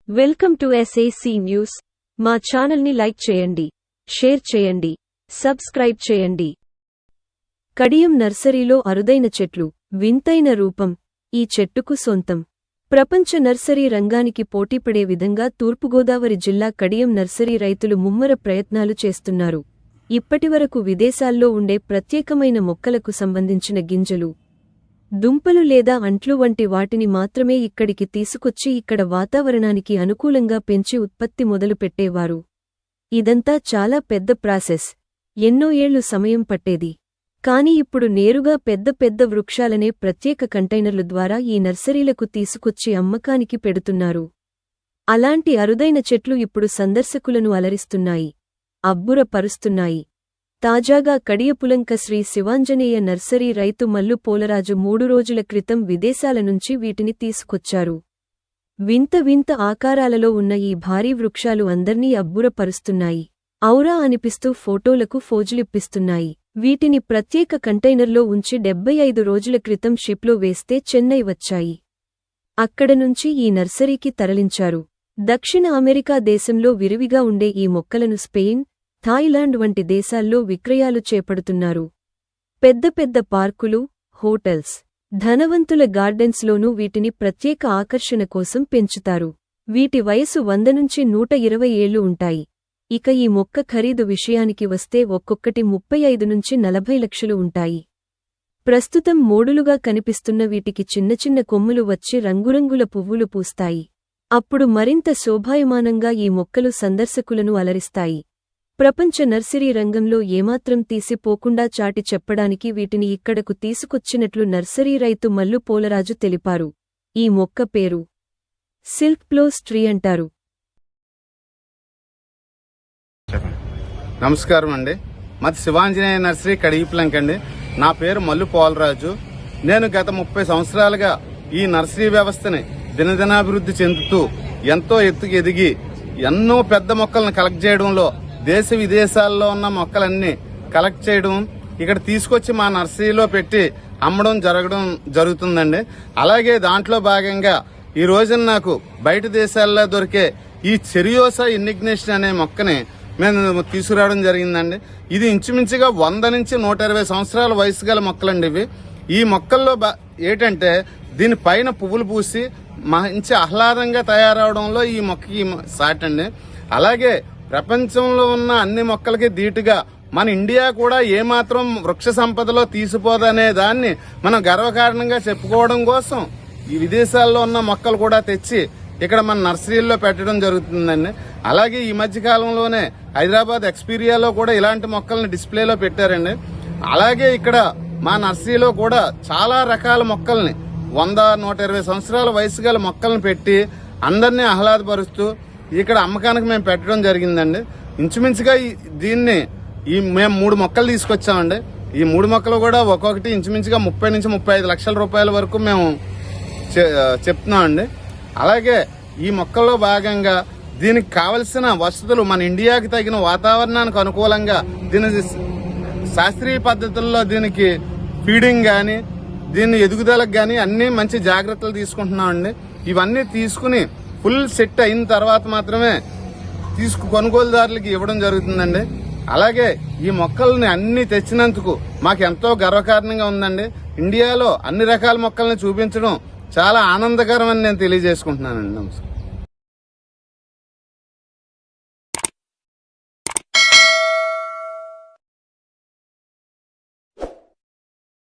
Welcome to SAC news. మా ఛానల్ని like చేయండి, షేర్ చేయండి, సబ్స్క్రైబ్ చేయండి. కడియం నర్సరీలో అరుదైన చెట్లు, వింతైన రూపం. ఈ చెట్టుకు సొంతం. ప్రపంచ నర్సరీ రంగానికి పోటీపడే విధంగా తూర్పుగోదావరి జిల్లా కడియం నర్సరీ రైతులు ముమ్మర ప్రయత్నాలు చేస్తున్నారు. ఇప్పటివరకు విదేశాల్లో ఉండే ప్రత్యేకమైన మొక్కలకు సంబంధించిన గింజలు, దుంపలు లేదా అంట్లు వంటి వాటిని మాత్రమే ఇక్కడికి తీసుకొచ్చి ఇక్కడ వాతావరణానికి అనుకూలంగా పెంచి ఉత్పత్తి మొదలుపెట్టేవారు. ఇదంతా చాలా పెద్ద ప్రాసెస్. ఎన్నో ఏళ్లు సమయం పట్టేది. కాని ఇప్పుడు నేరుగా పెద్ద పెద్ద వృక్షాలనే ప్రత్యేక కంటైనర్లు ద్వారా ఈ నర్సరీలకు తీసుకొచ్చి అమ్మకానికి పెడుతున్నారు. అలాంటి అరుదైన చెట్లు ఇప్పుడు సందర్శకులను అలరిస్తున్నాయి, అబ్బురపరుస్తున్నాయి. తాజాగా కడియపులంక శ్రీ శివాంజనేయ నర్సరీ రైతు మల్లు పోలరాజు 3 రోజుల క్రితం విదేశాల నుంచి వీటిని తీసుకొచ్చారు. వింత వింత ఆకారాలలో ఉన్న ఈ భారీ వృక్షాలు అందర్నీ అబ్బురపరుస్తున్నాయి. ఔరా అనిపిస్తూ ఫోటోలకు ఫోజులిప్పిస్తున్నాయి. వీటిని ప్రత్యేక కంటైనర్లో ఉంచి 75 రోజుల క్రితం షిప్లో వేస్తే చెన్నై వచ్చాయి. అక్కడ నుంచి ఈ నర్సరీకి తరలించారు. దక్షిణ అమెరికా దేశంలో విరివిగా ఉండే ఈ మొక్కలను స్పెయిన్, థాయిలాండ్ వంటి దేశాల్లో విక్రయాలు చేపడుతున్నారు. పెద్ద పెద్ద పార్కులు, హోటల్స్, ధనవంతుల గార్డెన్స్లోనూ వీటిని ప్రత్యేక ఆకర్షణ కోసం పెంచుతారు. వీటి వయసు 100 నుంచి 120 ఏళ్లు ఉంటాయి. ఇక ఈ మొక్క ఖరీదు విషయానికి వస్తే ఒక్కొక్కటి 35 నుంచి 40 లక్షలు ఉంటాయి. ప్రస్తుతం మోడులుగా కనిపిస్తున్న వీటికి చిన్న చిన్న కొమ్ములు వచ్చి రంగురంగుల పువ్వులు పూస్తాయి. అప్పుడు మరింత శోభాయమానంగా ఈ మొక్కలు సందర్శకులను అలరిస్తాయి. ప్రపంచ నర్సరీ రంగంలో ఏమాత్రం తీసిపోకుండా చాటి చెప్పడానికి వీటిని ఇక్కడకు తీసుకొచ్చినట్లు నర్సరీ రైతు మల్లు పోలరాజు తెలిపారు. ఈ మొక్క పేరు సిల్క్ ప్లోస్ ట్రీ అంటారు. నమస్కారం అండి. మాది శివాంజనేయ నర్సరీ కడియపులంక అండి. నా పేరు మల్లు పోలరాజు. నేను గత 30 సంవత్సరాలుగా ఈ నర్సరీ వ్యవస్థని దినదినాభివృద్ధి చెందుతూ ఎంతో ఎత్తుకు ఎదిగి ఎన్నో పెద్ద మొక్కలను కలెక్ట్ చేయడంలో దేశ విదేశాల్లో ఉన్న మొక్కలన్నీ కలెక్ట్ చేయడం, ఇక్కడ తీసుకొచ్చి మా నర్సరీలో పెట్టి అమ్మడం జరుగుతుందండి. అలాగే దాంట్లో భాగంగా ఈ రోజున నాకు బయట దేశాల్లో దొరికే ఈ చెరియోసా ఇన్నిగ్నేషన్ అనే మొక్కని మేము తీసుకురావడం జరిగిందండి. ఇది ఇంచుమించుగా 100 నుంచి 120 సంవత్సరాల వయసు గల మొక్కలండి ఇవి. ఈ మొక్కల్లో ఏంటంటే దీని పైన పువ్వులు పూసి మంచి ఆహ్లాదంగా తయారవడంలో ఈ మొక్కకి సాటండి. అలాగే ప్రపంచంలో ఉన్న అన్ని మొక్కలకి ధీటుగా మన ఇండియా కూడా ఏమాత్రం వృక్ష సంపదలో తీసిపోదనే దాన్ని మనం గర్వకారణంగా చెప్పుకోవడం కోసం ఈ విదేశాల్లో ఉన్న మొక్కలు కూడా తెచ్చి ఇక్కడ మన నర్సరీల్లో పెట్టడం జరుగుతుందండి. అలాగే ఈ మధ్య కాలంలోనే హైదరాబాద్ ఎక్స్పీరియాలో కూడా ఇలాంటి మొక్కల్ని డిస్ప్లేలో పెట్టారండి. అలాగే ఇక్కడ మా నర్సరీలో కూడా చాలా రకాల మొక్కల్ని 100-120 సంవత్సరాల వయసు గల మొక్కలను పెట్టి అందరినీ ఆహ్లాదపరుస్తూ ఇక్కడ అమ్మకానికి మేము పెట్టడం జరిగిందండి. ఇంచుమించుగా దీన్ని మేము 3 మొక్కలు తీసుకొచ్చామండి. ఈ 3 మొక్కలు కూడా ఒక్కొక్కటి ఇంచుమించుగా 30 నుంచి 35 లక్షల రూపాయల వరకు మేము చెప్తున్నామండి. అలాగే ఈ మొక్కల్లో భాగంగా దీనికి కావలసిన వసతులు మన ఇండియాకి తగిన వాతావరణానికి అనుకూలంగా దీని శాస్త్రీయ పద్ధతుల్లో దీనికి ఫీడింగ్ కానీ దీని ఎదుగుదలకు కానీ అన్ని మంచి జాగ్రత్తలు తీసుకుంటున్నామండి. ఇవన్నీ తీసుకుని ఫుల్ సెట్ అయిన తర్వాత మాత్రమే కొనుగోలుదారులకి ఇవ్వడం జరుగుతుందండి. అలాగే ఈ మొక్కల్ని అన్ని తెచ్చినందుకు మాకు ఎంతో గర్వకారణంగా ఉందండి. ఇండియాలో అన్ని రకాల మొక్కల్ని చూపించడం చాలా ఆనందకరమని నేను తెలియజేసుకుంటున్నానండి. నమస్కారం.